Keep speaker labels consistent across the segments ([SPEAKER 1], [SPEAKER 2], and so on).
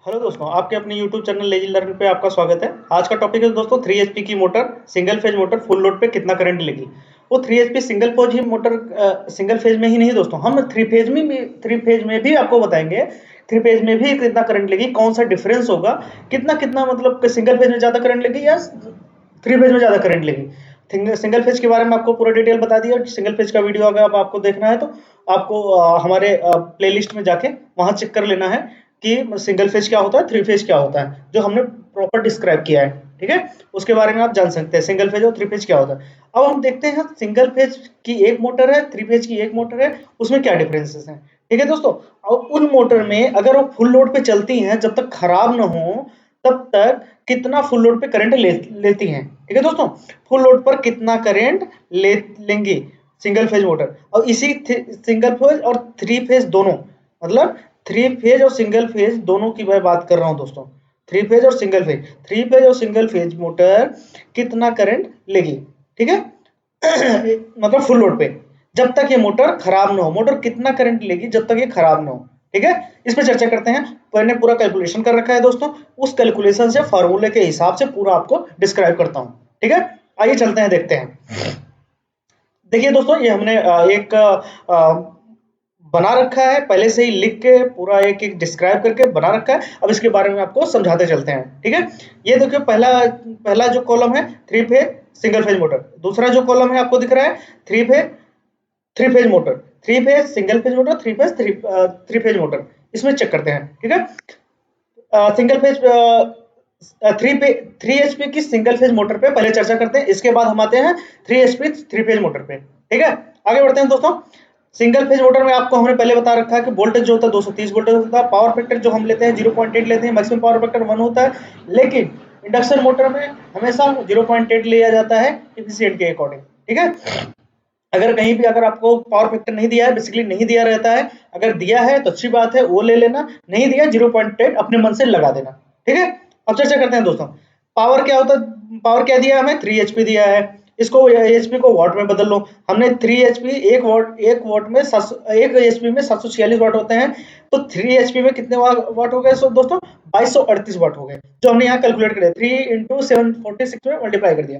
[SPEAKER 1] Hello दोस्तों, आपके अपने यूट्यूब चैनल लेजी लर्न पे आपका स्वागत है। आज का टॉपिक है दोस्तों 3 एचपी की motor, single phase motor full load पे कितना करंट लेगी। वो 3 एचपी सिंगल फेज ही मोटर, सिंगल फेज में ही नहीं दोस्तों, हम थ्री फेज में भी आपको बताएंगे। थ्री फेज में भी कितना करंट लेगी, कौन सा डिफरेंस होगा, कितना कितना मतलब सिंगल फेज में ज्यादा करंट लेगी या थ्री फेज में ज्यादा करंट लेगी। सिंगल फेज के बारे में आपको पूरा डिटेल बता दिया। सिंगल फेज का वीडियो अगर आपको देखना है तो आपको हमारे प्लेलिस्ट में जाके वहां चेक कर लेना है कि सिंगल फेज क्या होता है, थ्री फेज क्या होता है, जो हमने प्रॉपर डिस्क्राइब किया है। ठीक है, उसके बारे में आप जान सकते हैं सिंगल फेज और थ्री फेज क्या होता है। अब हम देखते हैं सिंगल फेज की एक मोटर है, थ्री फेज की एक मोटर है, उसमें क्या डिफरेंसेस हैं। ठीक है दोस्तों, अब उन मोटर में अगर वो फुल लोड पे चलती हैं, जब तक खराब ना हो तब तक कितना फुल लोड पे करंट लेती हैं। ठीक है दोस्तों, फुल लोड पर कितना करंट लेंगी सिंगल फेज मोटर। और इसी सिंगल फेज और थ्री फेज दोनों, मतलब थ्री फेज और सिंगल फेज दोनों की मैं बात कर रहा हूं दोस्तों। थ्री फेज और सिंगल फेज, थ्री फेज और सिंगल फेज मोटर कितना करंट लेगी। ठीक है मतलब फुल लोड पे, जब तक ये मोटर खराब ना हो, मोटर कितना करंट लेगी जब तक ये खराब ना हो। ठीक है, इस पर चर्चा करते हैं। मैंने पूरा कैलकुलेशन कर रखा है दोस्तों, उस कैलकुलेशन से फार्मूले के हिसाब से पूरा आपको डिस्क्राइब करता हूं। ठीक है, आइए चलते हैं, देखते हैं। देखिए दोस्तों, ये हमने एक बना रखा है, पहले से ही लिख के पूरा एक एक डिस्क्राइब करके बना रखा है। अब इसके बारे में आपको समझाते चलते हैं। ठीक है, ये देखिए, पहला पहला जो कॉलम है three phase single phase motor, दूसरा जो कॉलम है आपको दिख रहा है three phase motor, three phase single phase motor, three phase motor. इसमें चेक करते हैं। ठीक है, सिंगल फेज थ्री एचपी की सिंगल फेज मोटर पे पहले चर्चा करते हैं, इसके बाद हम आते हैं three HP three phase motor पे। ठीक है, आगे बढ़ते हैं दोस्तों। सिंगल फेज मोटर में आपको हमने पहले बता रखा है कि वोल्टेज जो होता है 230 वोल्टेज होता है, पावर फैक्टर जो हम लेते हैं 0.8 लेते हैं, मैक्सिमम पावर फैक्टर 1 होता है। लेकिन इंडक्शन मोटर में हमेशा 0.8 लिया जाता है एफिशिएंट के अकॉर्डिंग। ठीक है, अगर कहीं भी अगर आपको पावर फैक्टर नहीं दिया है, बेसिकली नहीं दिया रहता है, अगर दिया है तो अच्छी बात है, वो ले लेना, नहीं दिया 0.8 अपने मन से लगा देना। ठीक है, अब चर्चा करते हैं दोस्तों। पावर क्या होता है, पावर क्या दिया हमें, 3 एचपी दिया है। इसको एचपी को वाट में बदल लो। हमने 3 एचपी, एक वाट में एक एचपी में 746 वाट होते हैं, तो 3 एचपी में कितने वाट हो गए दोस्तों, 2238 वाट हो गए, जो हमने यहाँ कैलकुलेट कर दिया, 3 इंटू 746 में मल्टीप्लाई कर दिया।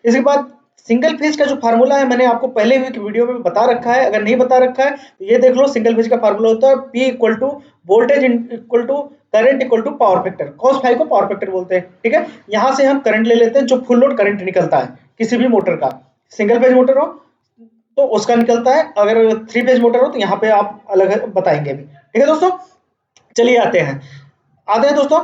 [SPEAKER 1] इसके बाद सिंगल फेज का जो फार्मूला है मैंने आपको पहले भी वीडियो में बता रखा है, अगर नहीं बता रखा है तो ये देख लो। सिंगल फेज का फार्मूला होता है P equal to voltage equal to current equal to power factor, cos phi को पावर फैक्टर बोलते हैं। ठीक है, यहां से हम करंट ले लेते हैं, जो फुल लोड करंट निकलता है किसी भी मोटर का, सिंगल फेज मोटर हो तो उसका निकलता है, अगर थ्री फेज मोटर हो तो यहाँ पे आप अलग बताएंगे भी। ठीक है दोस्तों, चलिए आते हैं दोस्तों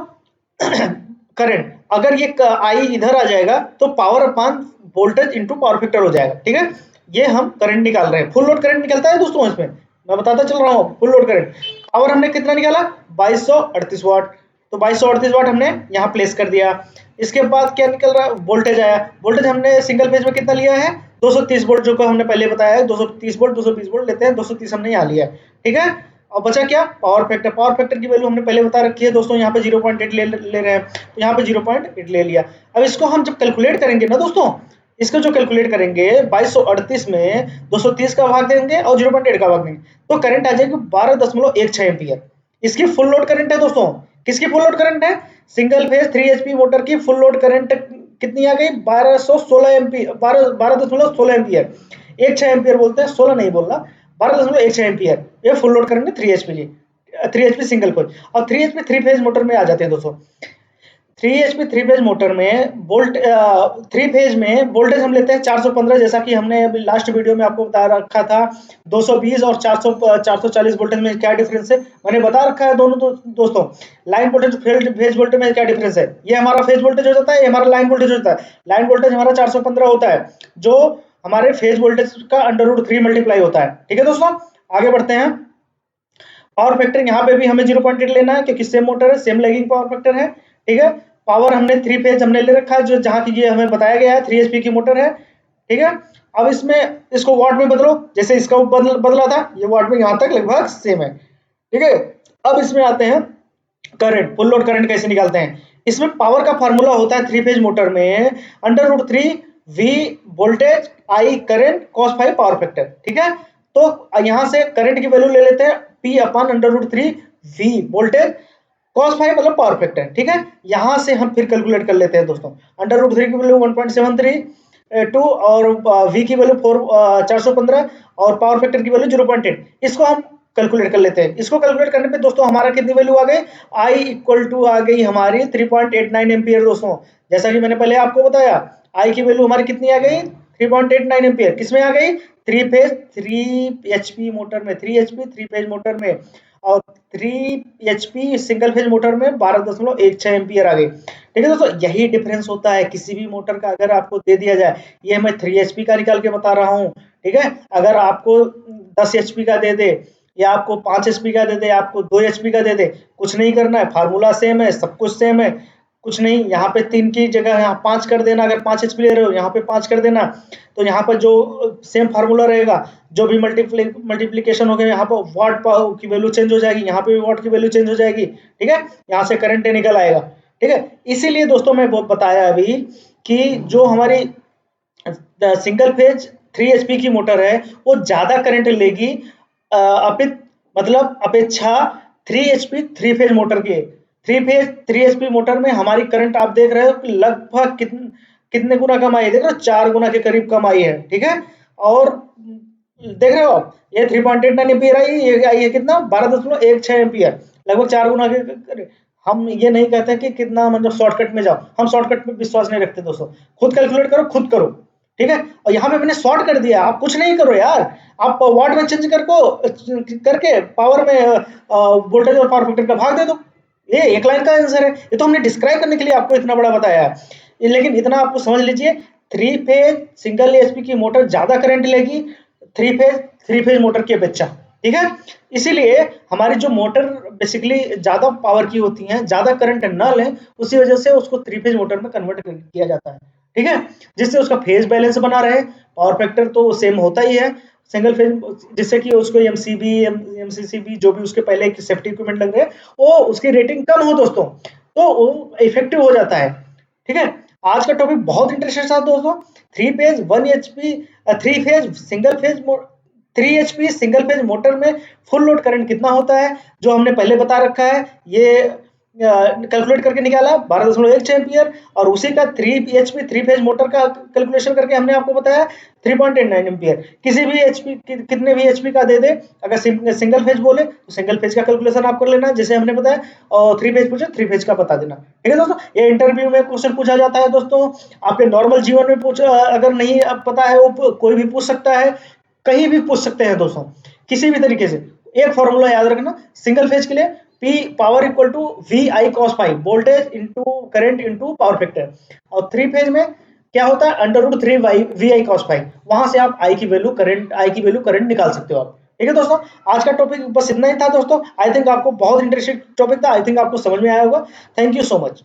[SPEAKER 1] करंट। अगर ये आई इधर आ जाएगा तो पावर अपान वोल्टेज इंटू पावर फैक्टर हो जाएगा। ठीक है, ये हम करंट निकाल रहे हैं, फुल लोड करंट निकलता है दोस्तों, इसमें मैं बताता चल रहा हूँ। फुल लोड करंट पावर हमने कितना निकाला, 2238 वाट, तो 2238 वाट हमने यहाँ प्लेस कर दिया। इसके बाद क्या निकल रहा है, वोल्टेज आया। वोल्टेज हमने सिंगल फेज में कितना लिया है, 230 वोल्ट, जो को हमने पहले बताया है 230 वोल्ट, 220 वोल्ट लेते हैं, 230 हमने यहाँ लिया है। ठीक है, और बचा क्या, पावर फैक्टर। पावर फैक्टर की वैल्यू हमने पहले बता रखी है दोस्तों, यहाँ पे 0.8 ले रहे हैं, तो यहाँ पे 0.8 ले लिया। अब इसको हम जब कैलकुलेट करेंगे ना दोस्तों, इसको जो कैलकुलेट करेंगे 2238 में 230 का भाग देंगे और 0.8 का भाग देंगे, तो करंट आ जाएगी 12.16 एम्पियर। इसकी फुल लोड करंट है दोस्तों। किसकी फुल लोड करंट है, सिंगल फेज 3 एचपी मोटर की फुल लोड करंट कितनी आ गई, 1216 एम्पियर, 12.16 एम्पियर, 16 एम्पियर बोलते हैं, 16 नहीं बोलना, 12.16 एम्पियर। ये फुल लोड करंट है थ्री एचपी सिंगल फेज। और three HP three phase motor में आ जाते हैं दोस्तों। Three HP three phase motor में थ्री फेज में वोल्टेज हम लेते हैं 415, जैसा कि हमने अभी लास्ट वीडियो में आपको बता रखा था। 220 और 440 वोल्टेज में क्या डिफरेंस है मैंने बता रखा है दोनों दोस्तों। लाइन वोल्टेज फेज वोल्टेज में क्या डिफरेंस है, ये हमारा फेज वोल्टेज हो जाता है, ये हमारा लाइन वोल्टेज हो जाता है। लाइन वोल्टेज हमारा 415 होता है, जो हमारे फेज वोल्टेज का √3 मल्टीप्लाई होता है। ठीक है दोस्तों, आगे बढ़ते हैं। पावर फैक्टर यहाँ पे भी हमें 0.8 लेना है, क्योंकि सेम मोटर है, सेम लैगिंग पावर फैक्टर है। ठीक है, पावर हमने थ्री फेज हमने ले रखा है, जो जहाँ की ये हमें बताया गया है 3 एचपी की मोटर है। ठीक है, अब इसमें इसको वाट में बदलो, जैसे इसका बदला था, ये वाट में यहाँ तक लगभग सेम है। ठीक है, अब इसमें आते हैं करंट, फुल लोड करंट कैसे निकालते हैं। इसमें पावर का फार्मूला होता है थ्री फेज मोटर में √3 V voltage, I current, cos phi power factor. ठीक है, तो यहां से करंट की वैल्यू ले लेते हैं P अपन √3 वी वोल्टेज, cos फाई मतलब पावर फैक्टर, ठीक है। यहां से हम फिर कैलकुलेट कर लेते हैं दोस्तों। √3 की वैल्यू 1.73 और v की वैल्यू 415 और पावर फैक्टर की वैल्यू 0.8, इसको हम कैलकुलेट कर लेते हैं। इसको कैलकुलेट करने पे दोस्तों हमारा कितनी वैल्यू आ गई, I इक्वल टू आ गई हमारी 3.89 एम्पियर दोस्तों। जैसा कि मैंने पहले आपको बताया, I की वैल्यू हमारी कितनी आ गई, 3.89 एम्पियर। किसमें आ गई, थ्री फेज 3 एचपी मोटर में, 3 एचपी 3 फेज मोटर में, और 3 एचपी सिंगल फेज मोटर में 12.16 एम्पियर आ गई। ठीक है दोस्तों, यही डिफरेंस होता है किसी भी मोटर का। अगर आपको दे दिया जाए, ये मैं 3 एचपी का निकाल के बता रहा हूँ, ठीक है। अगर आपको 10 एचपी का दे दे, या आपको 5 एचपी का दे दे, आपको 2 एचपी का दे दे, कुछ नहीं करना है, फार्मूला सेम है, सब कुछ सेम है, कुछ नहीं। यहाँ पे 3 की जगह यहाँ 5 कर देना। अगर 5 एचपी ले रहे हो, यहाँ पे 5 कर देना। तो यहाँ पर जो सेम फार्मूला रहेगा, जो भी मल्टीप्लीकेशन हो गया, यहाँ पर वाट की वैल्यू चेंज हो जाएगी, यहाँ पे भी वाट की वैल्यू चेंज हो जाएगी, ठीक है। यहाँ से करंट निकल आएगा, ठीक है। इसीलिए दोस्तों मैं वो बताया अभी कि जो हमारी सिंगल फेज 3 एचपी की मोटर है, वो ज्यादा करंट लेगी अपित मतलब अपेक्षा 3 एचपी 3 फेज मोटर के। 3 एचपी मोटर में हमारी करंट आप देख रहे हो कि लगभग कितने गुना कम आई है, देख रहे हो, 4 गुना के करीब कम आई है, ठीक है। और देख रहे हो आप, ये 3.89 एम्पियर आई, ये आई है कितना, 12.16 एम्पियर, लगभग 4 गुना के करीब। हम ये नहीं कहते कि कितना मतलब शॉर्टकट में जाओ, हम शॉर्टकट में विश्वास नहीं रखते दोस्तों। खुद कैलकुलेट करो, खुद करो, ठीक है। और यहाँ पे मैंने शॉर्ट कर दिया, आप कुछ नहीं करो यार, आप वाट में चेंज करके पावर में वोल्टेज और पावर फैक्टर का भाग दे दो। ये एक लाइन का आंसर है। ये तो हमने डिस्क्राइब करने के लिए आपको इतना बड़ा बताया है। लेकिन इतना आपको समझ लीजिए, 3 फेज सिंगल एचपी की मोटर ज्यादा करंट लेगी 3 फेज मोटर की अपेक्षा, ठीक है। इसीलिए हमारी जो मोटर बेसिकली ज्यादा पावर की होती हैं, ज्यादा करंट न लें, उसी वजह से उसको 3 फेज मोटर में कन्वर्ट किया जाता है, ठीक है। जिससे उसका फेज बैलेंस बना रहे। पावर फैक्टर तो सेम होता ही है सिंगल फेज, जिससे कि उसको एमसीबी एमसीसीबी जो भी उसके पहले सेफ्टी इक्विपमेंट लग रहे हैं, वो उसकी रेटिंग कम हो दोस्तों, तो वो इफेक्टिव हो जाता है, ठीक है। आज का टॉपिक बहुत इंटरेस्टिंग था दोस्तों। 3 phase 1 HP 3 phase single phase 3 HP single phase motor में फुल लोड करंट कितना होता है, जो हमने पहले बता रखा है। ये कैलकुलेट करके निकाला 12.16 एम्पियर, और उसी का 3 एचपी 3 फेज मोटर का कैलकुलेशन करके हमने आपको बताया 3.89 एम्पियर। किसी भी एचपी कितने भी एचपी का दे दे, अगर सिंगल फेज बोले तो सिंगल फेज का कैलकुलेशन आप कर लेना जैसे हमने बताया, और 3 फेज पूछे 3 फेज का बता देना, ठीक है दोस्तों। ये इंटरव्यू में क्वेश्चन पूछा जाता है दोस्तों, आपके नॉर्मल जीवन में अगर नहीं पता है, वो कोई भी पूछ सकता है, कहीं भी पूछ सकते हैं दोस्तों, किसी भी तरीके से। एक फॉर्मूला याद रखना सिंगल फेज के लिए, P power equal to VI cos phi, voltage into current into power factor. और 3 फेज में क्या होता है, √3 VI cos फाई, वहां से आप I की वैल्यू करंट निकाल सकते हो आप, ठीक है दोस्तों। आज का टॉपिक बस इतना ही था दोस्तों। आई थिंक आपको बहुत इंटरेस्टिंग टॉपिक था, आई थिंक आपको समझ में आया होगा। Thank you so much.